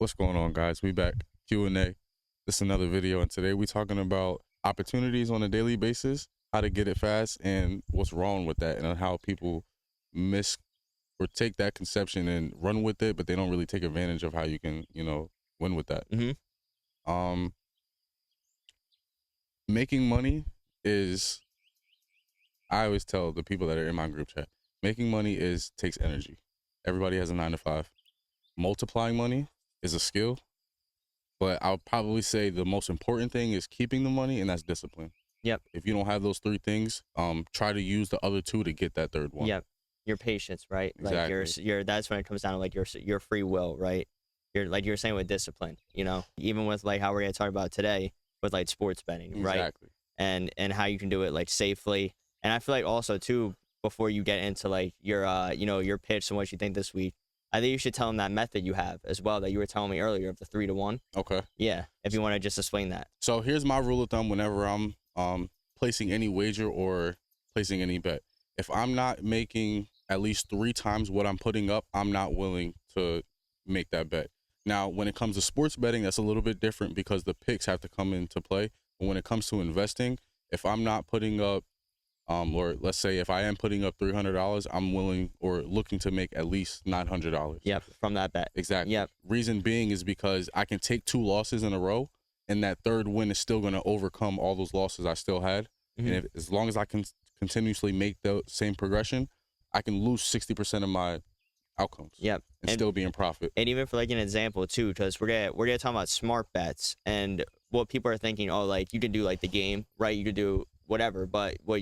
What's going on, guys? We back. Q&A. This is another video, and today we're talking about opportunities on a daily basis, how to get it fast, and what's wrong with that, and how people miss or take that conception and run with it, but they don't really take advantage of how you can, win with that. Um, Making money is, I always tell the people that are in my group chat, making money takes energy. Everybody has a 9 to 5. Multiplying money is a skill, but I'll probably say the most important thing is keeping the money, and that's discipline. Yep. If you don't have those three things, try to use the other two to get that third one. Yep. Your patience, right? Exactly. Like your that's when it comes down to like your free will, right? Like you're saying with discipline, even with like how we're gonna talk about today with like sports betting, right? Exactly. And how you can do it like safely. And I feel like also too, before you get into like your pitch and what you think this week, I think you should tell them that method you have as well that you were telling me earlier of the 3-to-1. Okay. Yeah. If you want to just explain that. So here's my rule of thumb whenever I'm placing any wager or placing any bet. If I'm not making at least 3 times what I'm putting up, I'm not willing to make that bet. Now, when it comes to sports betting, that's a little bit different because the picks have to come into play. But when it comes to investing, if I'm not putting up, or let's say if I am putting up $300, I'm willing or looking to make at least $900. Yep, from that bet. Exactly. Yep. Reason being is because I can take 2 losses in a row, and that third win is still going to overcome all those losses I still had. And as long as I can continuously make the same progression, I can lose 60% of my outcomes. Yep. And still be in profit. And even for like an example too, because we're gonna talk about smart bets and what people are thinking. Oh, like you can do like the game, right? You could do whatever, but what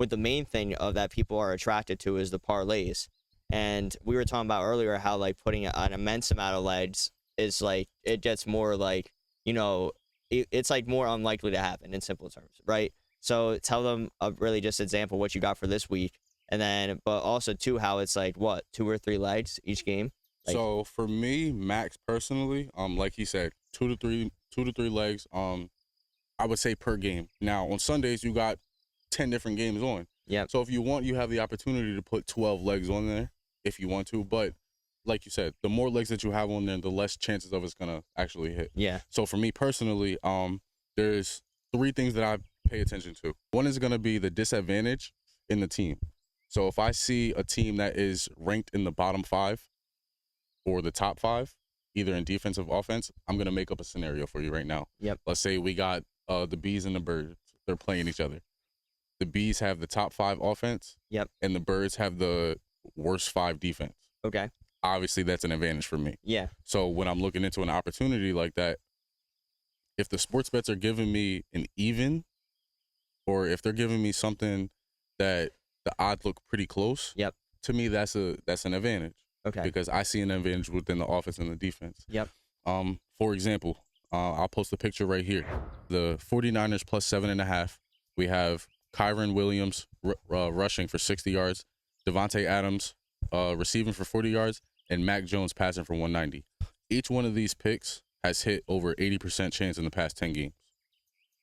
the main thing of that people are attracted to is the parlays. And we were talking about earlier how like putting an immense amount of legs is like it gets more like it's like more unlikely to happen in simple terms, right? So tell them a really just example what you got for this week. And then, but also too, how it's like what 2 or 3 legs each game. Like, so for me, Max personally, like he said, 2 to 3 legs. I would say per game. Now on Sundays you got 10 different games on. Yeah. So if you want, you have the opportunity to put 12 legs on there if you want to. But like you said, the more legs that you have on there, the less chances of it's gonna actually hit. Yeah. So for me personally, there's 3 things that I pay attention to. One is gonna be the disadvantage in the team. So if I see a team that is ranked in the bottom 5 or the top 5, either in defense or offense, I'm going to make up a scenario for you right now. Yep. Let's say we got the Bees and the Birds. They're playing each other. The Bees have the top 5 offense. Yep. And the Birds have the worst 5 defense. Okay. Obviously, that's an advantage for me. Yeah. So when I'm looking into an opportunity like that, if the sports bets are giving me an even, or if they're giving me something that the odds look pretty close. Yep. To me, that's an advantage. Okay. Because I see an advantage within the offense and the defense. Yep. For example, I'll post a picture right here. The 49ers plus 7.5. We have Kyron Williams rushing for 60 yards, Devontae Adams receiving for 40 yards, and Mac Jones passing for 190. Each one of these picks has hit over 80% chance in the past 10 games.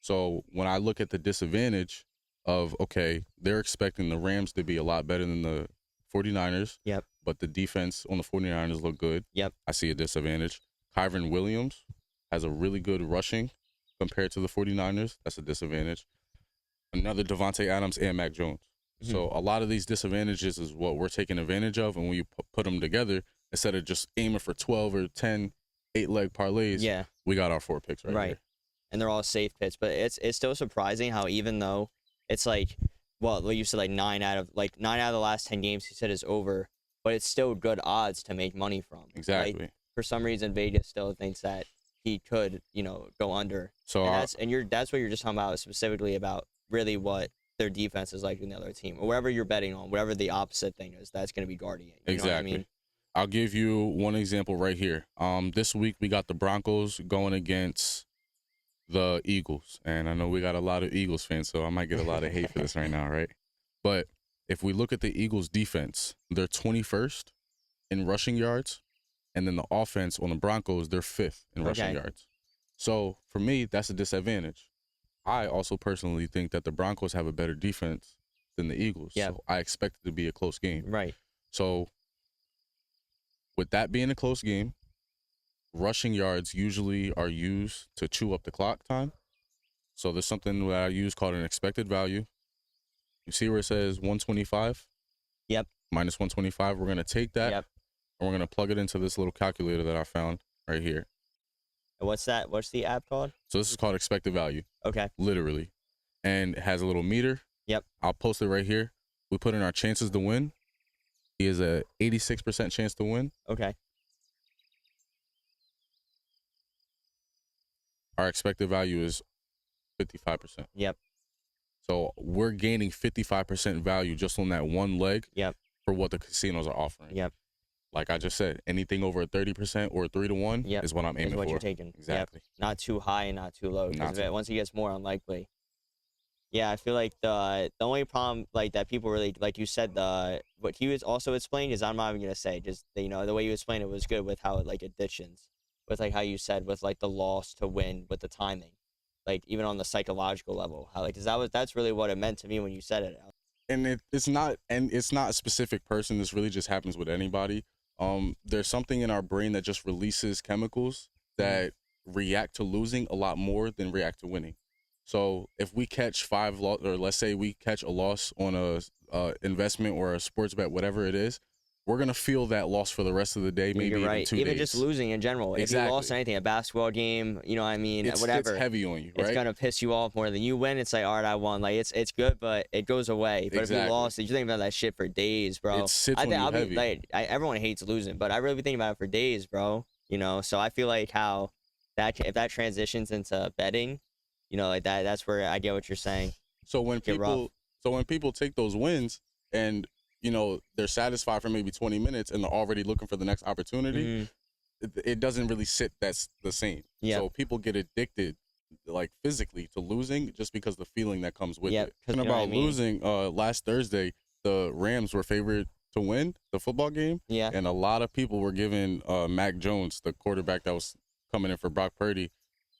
So when I look at the disadvantage of, okay, they're expecting the Rams to be a lot better than the 49ers. Yep. But the defense on the 49ers look good. Yep. I see a disadvantage. Kyron Williams has a really good rushing compared to the 49ers. That's a disadvantage. Another Devontae Adams and Mac Jones. So a lot of these disadvantages is what we're taking advantage of. And when you put them together, instead of just aiming for 12 or 10 8-leg parlays, we got our 4 picks right here. And they're all safe picks. But it's still surprising how even though it's like, well, you said like 9 out of the last 10 games you said is over, but it's still good odds to make money from. Exactly. Like, for some reason, Vegas still thinks that he could, go under. So that's what you're just talking about specifically about really what their defense is like in the other team, or whatever you're betting on, whatever the opposite thing is, that's going to be guarding it. Exactly. Know what I mean? I'll give you one example right here. This week we got the Broncos going against the Eagles, and I know we got a lot of Eagles fans, so I might get a lot of hate for this right now, right? But if we look at the Eagles defense, they're 21st in rushing yards, and then the offense on the Broncos, they're 5th in rushing yards. So for me, that's a disadvantage. I also personally think that the Broncos have a better defense than the Eagles. Yep. So I expect it to be a close game. Right. So with that being a close game, rushing yards usually are used to chew up the clock time. So there's something that I use called an expected value. You see where it says 125? Yep. Minus 125. We're going to take that Yep. and we're going to plug it into this little calculator that I found right here. And what's that? What's the app called? So this is called expected value. Okay. Literally. And it has a little meter. Yep. I'll post it right here. We put in our chances to win. He has a 86% chance to win. Okay. Our expected value is 55%. Yep. So we're gaining 55% value just on that one leg. Yep. For what the casinos are offering. Yep. Like I just said, anything over 30% or 3-1 Yep. is what I'm aiming is what for. you're taking. Exactly. Yep. Not too high and not too low. Not too- Once it gets more unlikely. Yeah, I feel like the only problem like that people really like you said what he was also explaining is I'm not even gonna say just the way you explained it was good with how like additions with like how you said with like the loss to win with the timing, like even on the psychological level how like because that's really what it meant to me when you said it. And it's not a specific person. This really just happens with anybody. There's something in our brain that just releases chemicals that react to losing a lot more than react to winning. So if we catch or let's say we catch a loss on a investment or a sports bet, whatever it is, we're gonna feel that loss for the rest of the day, maybe You're even right. 2 Even days. just losing in general. Exactly. If you lost anything, a basketball game, what I mean, whatever. It's heavy on you, right? It's gonna piss you off more than you win. It's like, all right, I won. Like it's good, but it goes away. But if you lost, you think about that shit for days, bro. It sits on you heavy. Everyone hates losing, but I really be thinking about it for days, bro. So I feel like how if that transitions into betting, like that's where I get what you're saying. So when people take those wins and they're satisfied for maybe 20 minutes and they're already looking for the next opportunity, it doesn't really sit that's the same. Yep. So people get addicted like physically to losing just because the feeling that comes with it. Talking about losing, last Thursday, the Rams were favored to win the football game. Yeah. And a lot of people were giving Mac Jones, the quarterback that was coming in for Brock Purdy,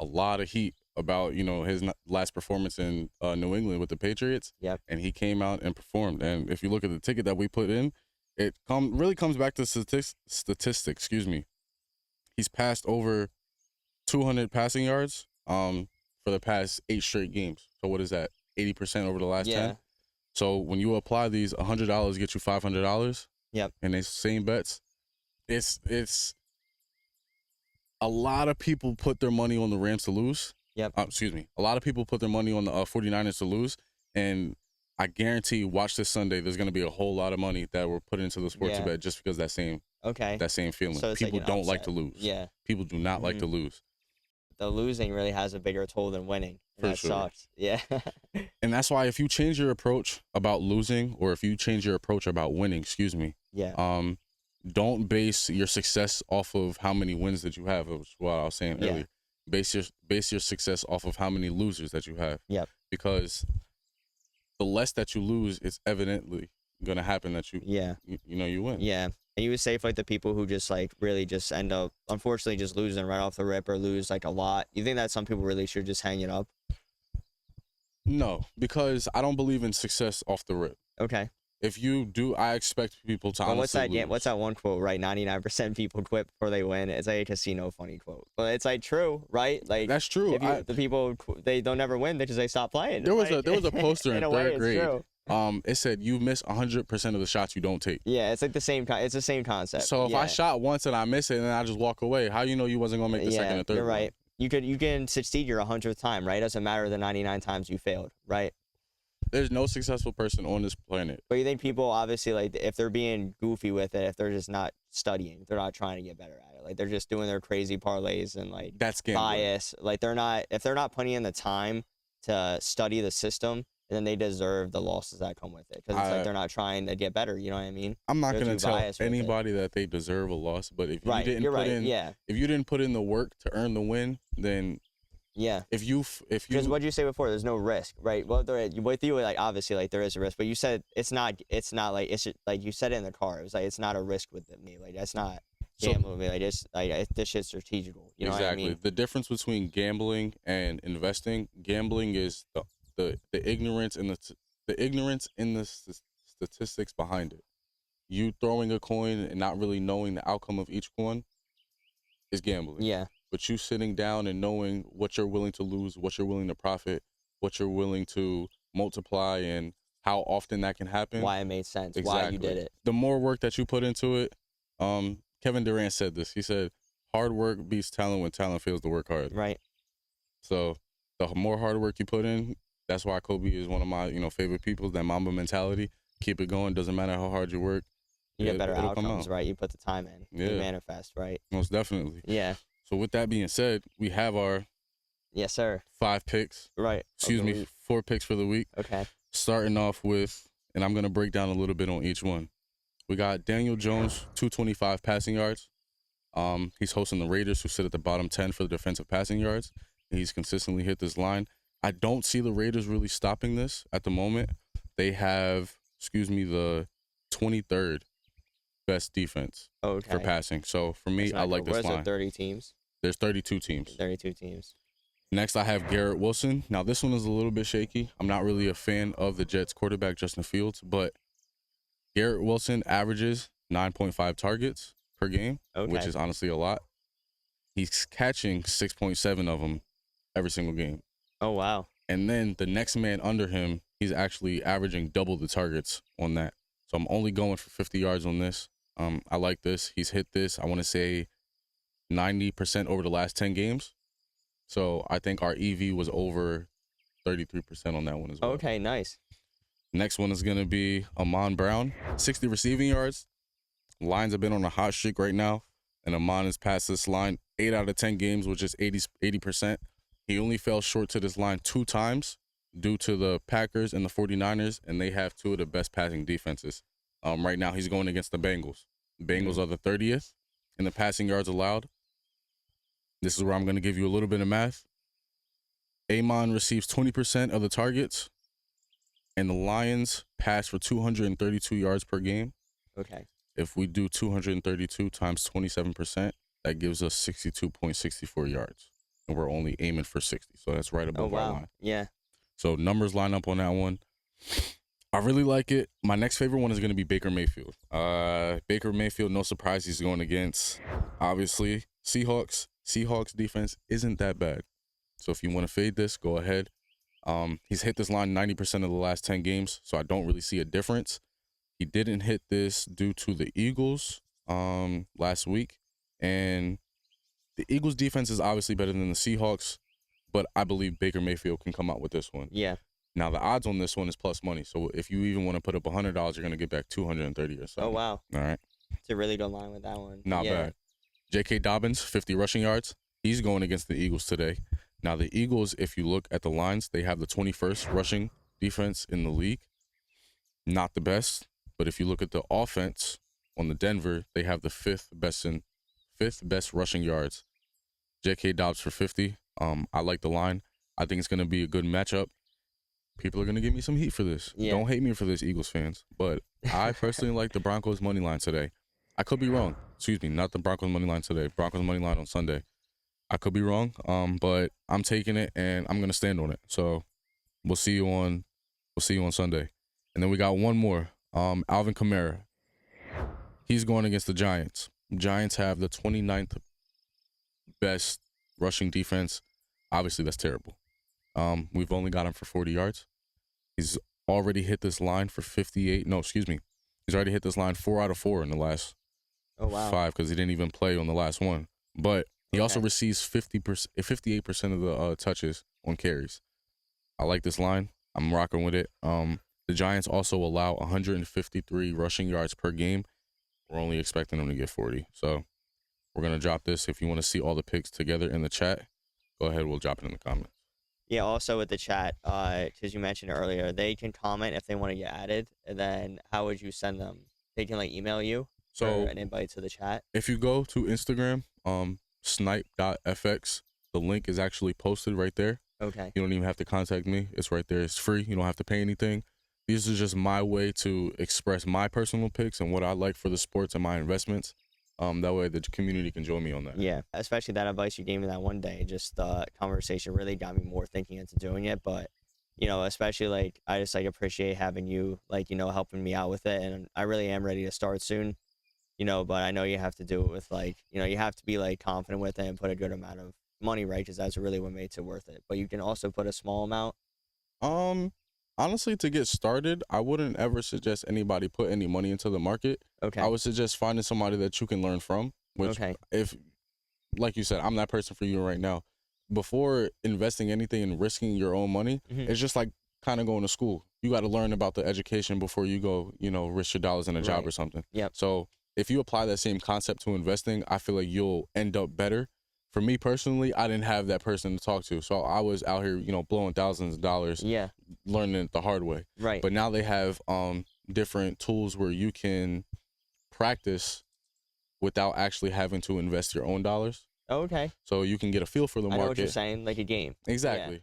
a lot of heat about his last performance in New England with the Patriots. Yep. And he came out and performed. And if you look at the ticket that we put in, it really comes back to statistics. Excuse me. He's passed over 200 passing yards for the past 8 straight games. So what is that? 80% over the last 10. So when you apply these, $100 gets you $500. Yep. And they same bets. It's a lot of people put their money on the Rams to lose. Yep. Excuse me. A lot of people put their money on the 49ers to lose, and I guarantee, watch this Sunday, there's going to be a whole lot of money that were put into the sports bet just because that same feeling. So people don't like to lose. Yeah. People do not like to lose. The losing really has a bigger toll than winning. For that sure. sucks. Yeah. And that's why if you change your approach about losing, or if you change your approach about winning, Yeah. Don't base your success off of how many wins that you have, which is what I was saying earlier. Base your success off of how many losers that you have. Yep. Because the less that you lose, it's evidently gonna happen that you win. Yeah. And you would say for like the people who just like really just end up unfortunately just losing right off the rip or lose like a lot, you think that some people really should just hang it up? No, because I don't believe in success off the rip. Okay. If you do, I expect people to honestly lose. What's that one quote, right? 99% people quit before they win. It's like a casino funny quote. But it's like true, right? Like that's true. If the people they don't never win because they stop playing. There was a poster in third grade. True. It said you miss 100% of the shots you don't take. Yeah, it's like the same. It's the same concept. So if I shot once and I miss it and then I just walk away, how you wasn't gonna make the second or third? You're right. One? You can succeed your 100th time, right? It doesn't matter the 99 times you failed, right? There's no successful person on this planet. But you think people obviously like if they're being goofy with it, if they're just not studying, they're not trying to get better at it. Like they're just doing their crazy parlays and like that's bias. Like if they're not putting in the time to study the system, then they deserve the losses that come with it because it's like they're not trying to get better. You know what I mean? I'm not gonna tell anybody that they deserve a loss, but if you didn't put in the work to earn the win, then if you because what did you say before? There's no risk, right? Well, with you, like obviously, like there is a risk, but you said it's not like it's like you said it in the car. It was like it's not a risk with me. Like that's not gambling with me. Like this shit's strategical. You know what I mean? The difference between gambling and investing. Gambling is the ignorance and the statistics behind it. You throwing a coin and not really knowing the outcome of each coin. is gambling. Yeah. But you sitting down and knowing what you're willing to lose, what you're willing to profit, what you're willing to multiply, and how often that can happen. Why it made sense. Exactly. Why you did it. The more work that you put into it, Kevin Durant said this. He said, hard work beats talent when talent fails to work hard. Right. So the more hard work you put in, that's why Kobe is one of my, favorite people. That Mamba mentality. Keep it going. Doesn't matter how hard you work. You get better it'll come outcomes, out. right? You put the time in. Yeah. You manifest, right? Most definitely. Yeah. So with that being said, we have our Yes, sir. 5 picks. Right. Excuse me, 4 picks for the week. Okay. Starting off with, and I'm going to break down a little bit on each one. We got Daniel Jones, 225 passing yards. He's hosting the Raiders, who sit at the bottom 10 for the defensive passing yards. He's consistently hit this line. I don't see the Raiders really stopping this at the moment. They have, the 23rd best defense for passing. So for me, I like this line. Where's the 30 teams? There's 32 teams. 32 teams. Next, I have Garrett Wilson. Now, this one is a little bit shaky. I'm not really a fan of the Jets quarterback, Justin Fields, but Garrett Wilson averages 9.5 targets per game, which is honestly a lot. He's catching 6.7 of them every single game. Oh, wow. And then the next man under him, he's actually averaging double the targets on that. So I'm only going for 50 yards on this. I like this. He's hit this, I want to say, 90% over the last 10 games. So I think our EV was over 33% on that one as well. Okay, nice. Next one is going to be Amon Brown, 60 receiving yards. Lions have been on a hot streak right now, and Amon has passed this line 8 out of 10 games, which is 80%. He only fell short to this line 2 times due to the Packers and the 49ers, and they have 2 of the best passing defenses. Right now, he's going against the Bengals. The Bengals are the 30th in the passing yards allowed. This is where I'm going to give you a little bit of math. Amon receives 20% of the targets, and the Lions pass for 232 yards per game. Okay. If we do 232 times 27%, that gives us 62.64 yards. And we're only aiming for 60. So that's right above our line. Yeah. So numbers line up on that one. I really like it. My next favorite one is going to be Baker Mayfield. Baker Mayfield, no surprise, he's going against, obviously, Seahawks. Seahawks defense isn't that bad. So if you want to fade this, go ahead. He's hit this line 90% of the last 10 games, so I don't really see a difference. He didn't hit this due to the Eagles last week. And the Eagles defense is obviously better than the Seahawks, but I believe Baker Mayfield can come out with this one. Yeah. Now, the odds on this one is plus money. So if you even want to put up $100, you're going to get back $230 or something. Oh, wow. All right. It's a really good line with that one. Not bad. J.K. Dobbins, 50 rushing yards. He's going against the Eagles today. Now, the Eagles, if you look at the lines, they have the 21st rushing defense in the league. Not the best, but if you look at the offense on the Denver, they have the fifth best rushing yards. J.K. Dobbs for 50. I like the line. I think it's going to be a good matchup. People are going to give me some heat for this. Yeah. Don't hate me for this, Eagles fans. But I personally like the Broncos money line today. I could be wrong. Excuse me, not the Broncos money line today. Broncos money line on Sunday. I could be wrong, but I'm taking it and I'm gonna stand on it. So we'll see you on Sunday. And then we got one more. Alvin Kamara. He's going against the Giants. Giants have the 29th best rushing defense. Obviously, that's terrible. We've only got him for 40 yards. He's already hit this line for 58. No, excuse me. He's already hit this line 4 out of 4 in the last 5 because he didn't even play on the last one. But he also receives 58% of the touches on carries. I like this line. I'm rocking with it. The Giants also allow 153 rushing yards per game. We're only expecting them to get 40. So we're going to drop this. If you want to see all the picks together in the chat, go ahead. We'll drop it in the comments. Yeah, also with the chat, because you mentioned earlier, they can comment if they want to get added. And then how would you send them? They can email you for an invite to the chat. If you go to Instagram, snipe.fx, the link is actually posted right there. Okay. You don't even have to contact me. It's right there. It's free. You don't have to pay anything. These are just my way to express my personal picks and what I like for the sports and my investments. That way the community can join me on that. Yeah, especially that advice you gave me that one day. Just the conversation really got me more thinking into doing it. But, especially I just appreciate having you, helping me out with it. And I really am ready to start soon. you know, but I know you have to do it with like, you know, you have to be like confident with it and put a good amount of money, right? Because that's really what makes it worth it. But you can also put a small amount. Um, Honestly, to get started, I wouldn't ever suggest anybody put any money into the market. Okay. I would suggest finding somebody that you can learn from, which Okay. if, like you said, I'm that person for you right now. Before investing anything and risking your own money, Mhm. it's just like kind of going to school. You got to learn about the education before you go, risk your dollars in a job Right. or something. Yep. So if you apply that same concept to investing, I feel like you'll end up better. For me personally, I didn't have that person to talk to. So I was out here, blowing thousands of dollars, Yeah. learning it the hard way. Right. But now they have different tools where you can practice without actually having to invest your own dollars. Okay. So you can get a feel for the I know what you're market. saying, like a game. Exactly.